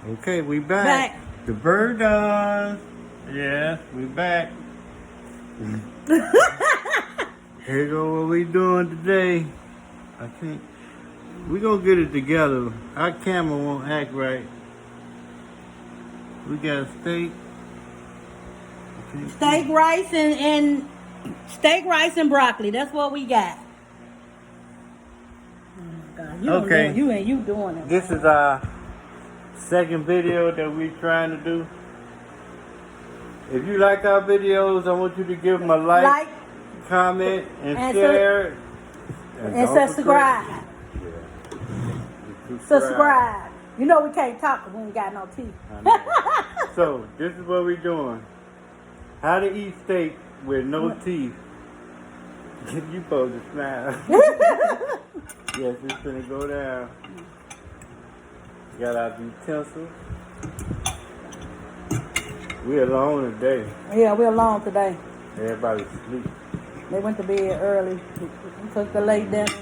Okay, we back. The bird done. Yeah, we back. Here go what we doing today. I think we gonna get it together. Our camera won't act right. We got steak. Steak, rice, and steak, rice, and broccoli. That's what we got. Oh my God! Okay. You doing it? This is our second video that we trying to do. If you like our videos, I want you to give them a like, comment, and share. And subscribe. Yeah. Subscribe. You know we can't talk because we ain't got no teeth. So, this is what we doing. How to eat steak with no teeth. You supposed to smile. Yes, it's gonna go down. Got our utensils. We alone today. Yeah, we're alone today. Everybody's asleep. They went to bed early. We took the late dinner.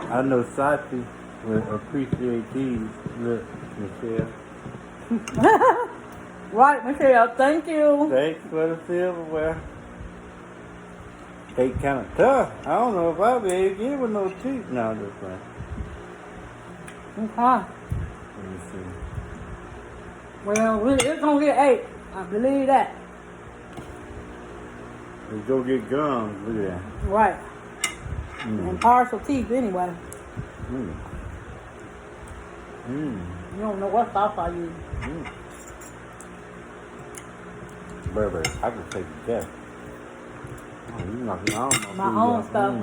I know Sati will appreciate these. Look, Michelle. Right, Michelle. Thank you. Thanks for the silverware. They kind of tough. I don't know if I'll be able to get it with no teeth. No, I'm just playing. Okay. Let me see. Well, it's gonna get 8. I believe that. Let's go get gums. Look at that. Right. And partial teeth anyway. Mm. Mm. You don't know what sauce I use. Mm. Burberry, I can take the test. Oh, you knocking out My own stuff.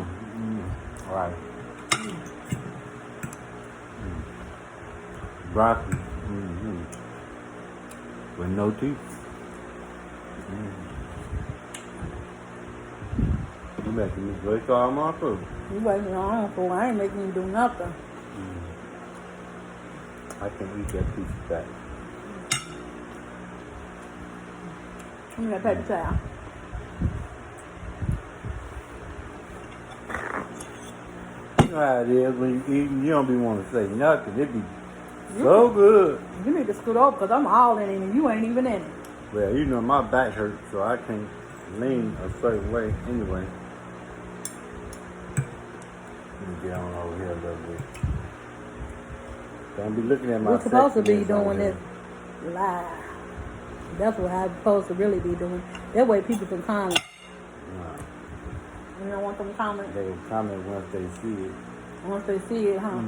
All right. Broccoli. With no teeth. You making me break all my food. You waiting on for I ain't making you do nothing. I can eat that piece of fat. Give me that paper towel. You know how it is when you eat and you don't be want to say nothing. It be so good. You need to scoot over because I'm all in it and you ain't even in it. Well, you know my back hurts, so I can't lean a certain way anyway. Let me get on over here a little bit. Don't be looking at my. We're supposed to be sexiness on doing here. this live. That's what I'm supposed to really be doing. That way people can comment. Nah, You don't want them to comment they will comment once they see it. once they see it, huh?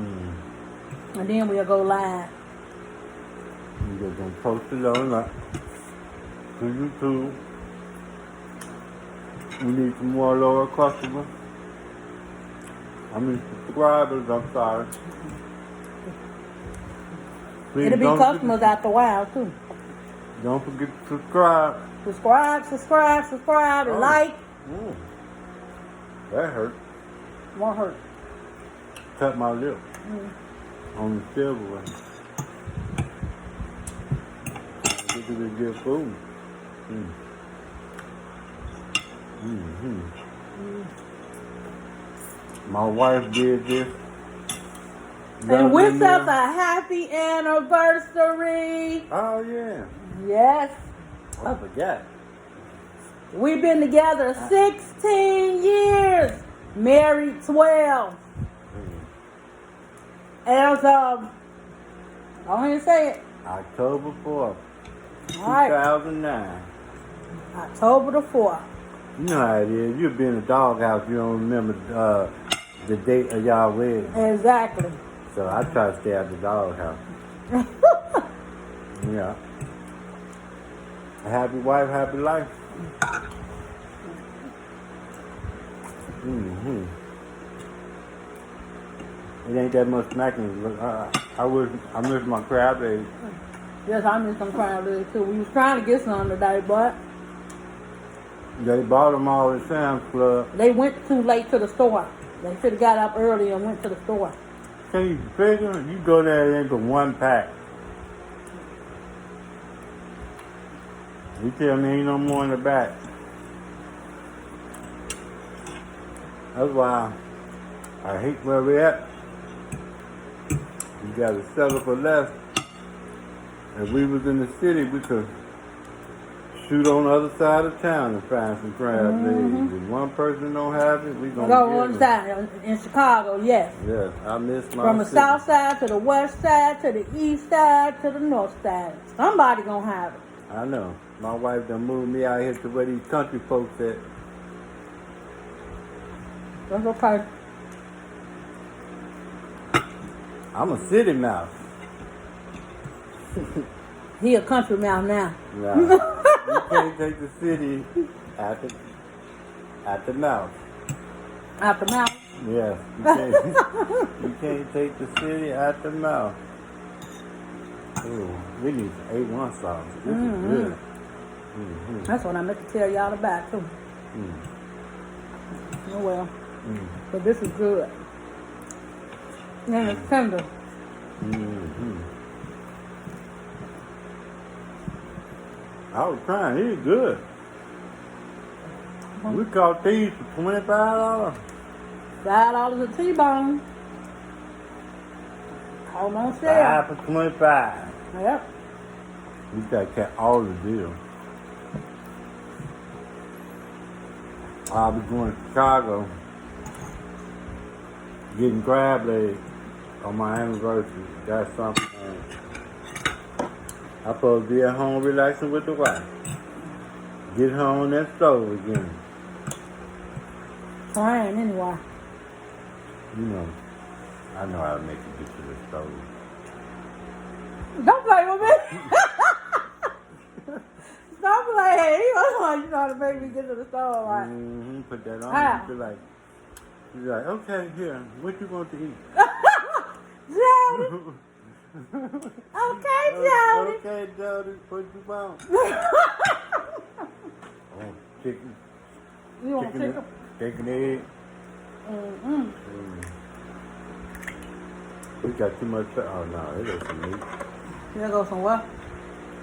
And then we'll go live. You just gonna post it on up to YouTube. We need some more lower customers. I mean subscribers, I'm sorry. Please It'll be don't customers after a while too. Don't forget to subscribe. Subscribe, and like. That hurt. Won't hurt. Cut my lip on the silverware. Get to this good food. My wife did this. And wish us a happy anniversary. Oh yeah. Yes. I forgot. We've been together 16 years. Married 12. As of, I want you to say it. October 4th, All right. 2009. October the 4th. You know how it is. You'll be in the doghouse. You don't remember the date of y'all wedding. Exactly. So I try to stay out the doghouse. Yeah. A happy wife, happy life. It ain't that much smacking. I miss my crab legs. Yes, I miss some crab legs too. We was trying to get some today, but They bought them all at Sam's Club. they went too late to the store. They should have got up early and went to the store. Can you figure? You go there and get one pack. You tell me ain't no more in the back. That's why I hate where we at. You gotta settle for less. If we was in the city, we could shoot on the other side of town and find some crab legs. If one person don't have it, we gonna Go get on it. side in Chicago, yes. Yes, I miss my From the city. south side to the west side to the east side to the north side. Somebody gonna have it. I know. My wife done moved me out here to where these country folks at. That's okay. I'm a city mouse. He a country mouse now. Nah, you can't take the city at the mouth. Out the mouth. Yes, you can't, you can't take the city at the mouth. Ooh, we need some A1 sauce. This is good. Mm-hmm. That's what I meant to tell y'all about too. Oh well. But this is good. And it's tender. I was trying. He's good. We caught these for $25. $5 a T-bone. Hold on sale. 5 for 25. Yep. We got to catch all the deal. I'll be going to Chicago, getting crab legs on my anniversary. That's something. I'm supposed to be at home relaxing with the wife. Get home on that stove again. Trying anyway. You know, I know how to make it get to the stove. Don't play with me. Stop playing. You trying to make me get to the store, right? Put that on. How? She's like, okay, here, what you want to eat? Jody. Okay, Jody. Okay, Jody, what you want? Oh, chicken. You want chicken? Chicken egg. We got too much. Oh no, it is some meat. There goes some what?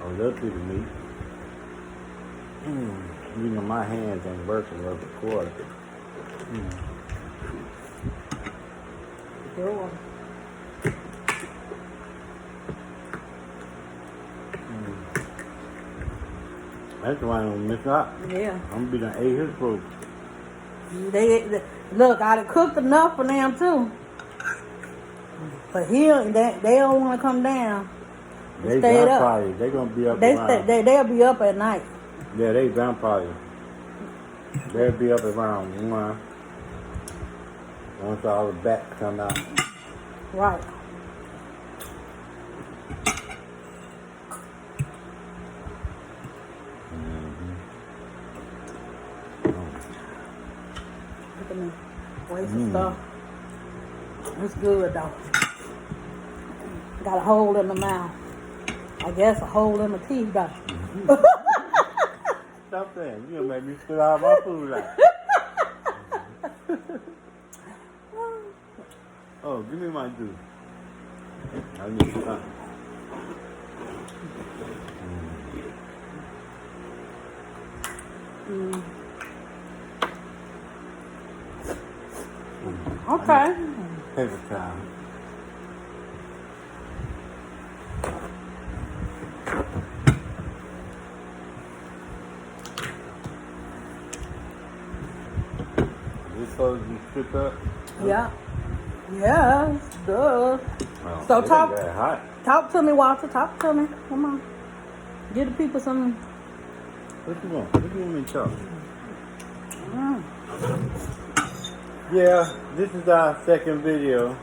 Oh, that's the meat. You know, my hands ain't working with the quarter. Sure. That's why I don't miss out. Yeah. I'm gonna be done ate his food. They look, I done cooked enough for them too. But here, they don't want to come down. They stayed up. vampires. They gonna be up around. They'll be up at night. Yeah, they vampires. They'll be up around 1 once all the bats come out. Right. Look at me. Waste of stuff. It's good though. Got a hole in the mouth. I guess a hole in the teeth though. Stop that. You gonna make me spit out my food like. Oh, give me my juice. I need something. Okay. Paper towel. This supposed to be stripped up? Yeah. Yes, duh. Well, So it talk- ain't that hot. Talk to me, Walter. Talk to me. Come on. Give the people some. What you want? What do you want me to talk? Yeah, this is our second video.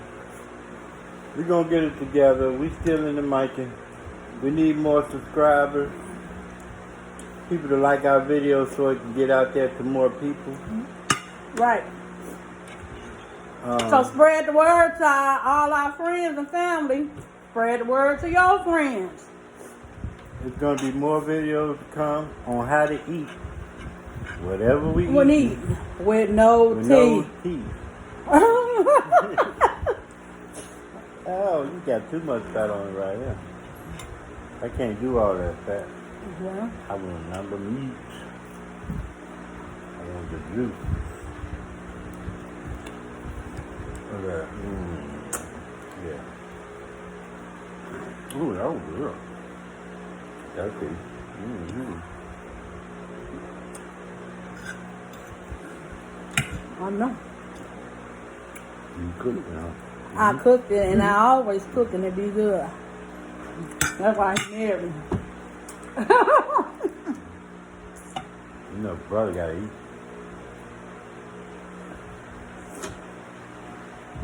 We're gonna get it together. We still in the making. We need more subscribers. People to like our videos so it can get out there to more people. Right. So spread the word to all our friends and family. Spread the word to your friends. There's gonna be more videos to come on how to eat whatever we We eat. need with no With no teeth. teeth. Oh, you got too much fat on it right here. I can't do all that fat. Yeah. I want none but meat. I want the juice. Look at that. Yeah. Ooh, that was good. Okay. Mm-hmm. I know. You cook now. I cooked it, and I always cook, and it be good. That's why he married me. You know, brother gotta eat.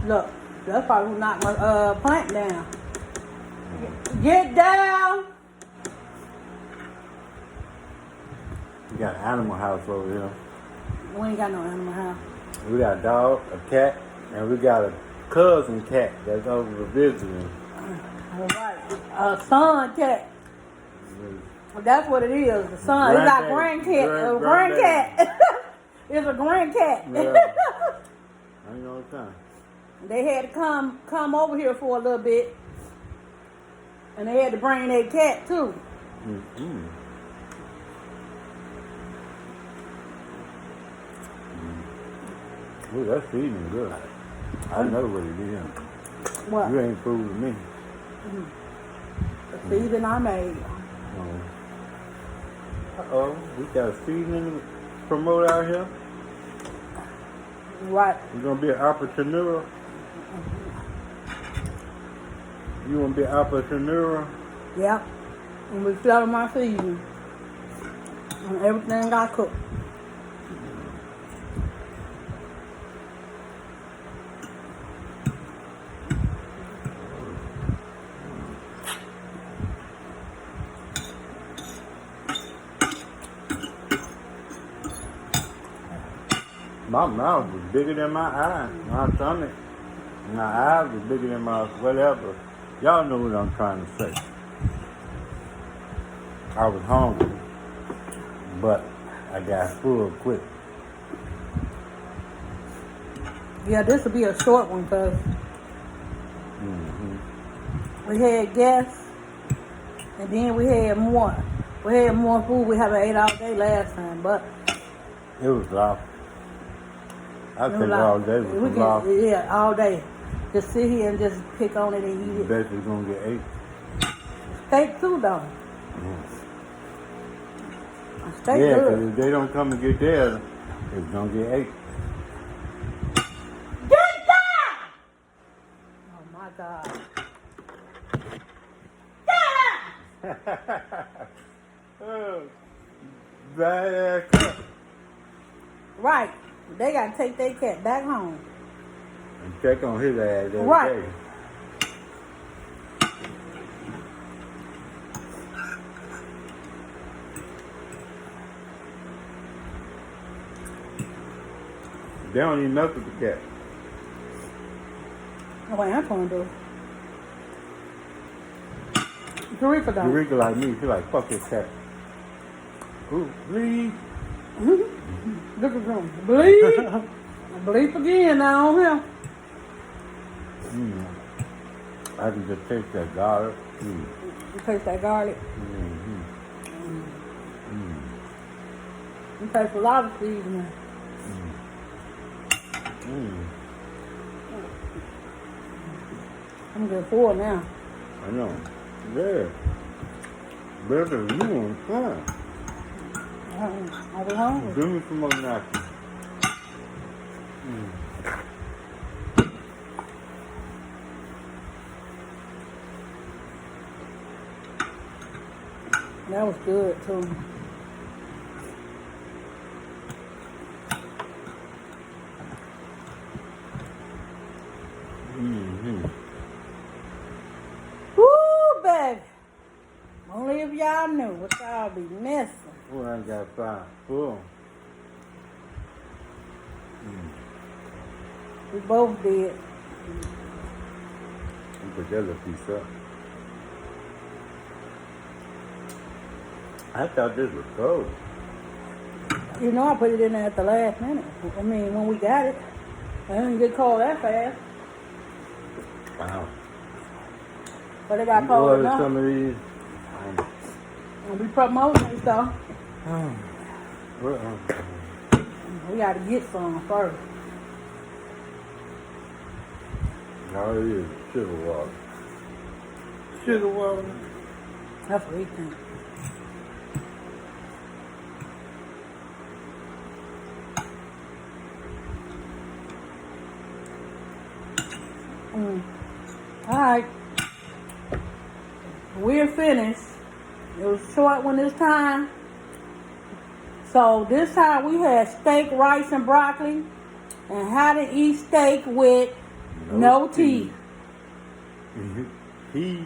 Look, that's probably who knocked my plant down. Get down! We got an animal house over here. We ain't got no animal house. We got a dog, a cat, and we got a cousin cat that's over visiting. All right. A son cat. That's what it is. The son. It's not grandcat. A grandcat. It's a grandcat. Yeah. I know what time. They had to come over here for a little bit. And they had to bring their cat too. Mm-hmm. Ooh, that's feeding good. I know what it is. What? You ain't fooling me. The season I made. Uh-oh, we got a seasoning promoter out here. Right. You're going to be an entrepreneur. You want to be an entrepreneur? Yep. And we flooded my season. And everything I cooked. My mouth was bigger than my eye. My stomach. My eyes was bigger than my whatever. Y'all know what I'm trying to say. I was hungry, but I got full quick. Yeah, this will be a short one because we had guests and then we had more. We had more food. We haven't ate all day last time, but It was loud. I it was think like- all day we was can- loud. Yeah, all day. Just sit here and just pick on it and eat You it. bet you're going to get 8. Steak too, though. Steak Yeah, good. because if they don't come and get theirs, it's going to get 8. Get down! Oh my God. Oh, bad ass. Right. They gotta take their cat back home. And check on his ass every Right. day. They don't even mess with the cat. Oh, wait, I'm gonna do. Eureka don't. Eureka like me, she like, fuck this cat. Ooh, leave. Look at them. Bleep. Bleep again now on him. I can just taste that garlic. You taste that garlic. You taste a lot of seasoning. I'm good for it now. I know. Yeah. Better than you on time. I was hungry. Give me some more napkins. That was good too. Woo, baby. Only if y'all knew what y'all be missing. Oh, I got 5 full. We both did. You put that little piece up. I thought this was cold. You know I put it in there at the last minute. I mean, when we got it. I didn't get cold that fast. Wow. But it got You cold ordered enough. some of these. And we promoting it, so Well, we got to get some first. all it is sugar water. Sugar water. That's what we think. Alright. We're finished. It was a short one this time. So this time we had steak, rice, and broccoli. And how to eat steak with no teeth. Peace.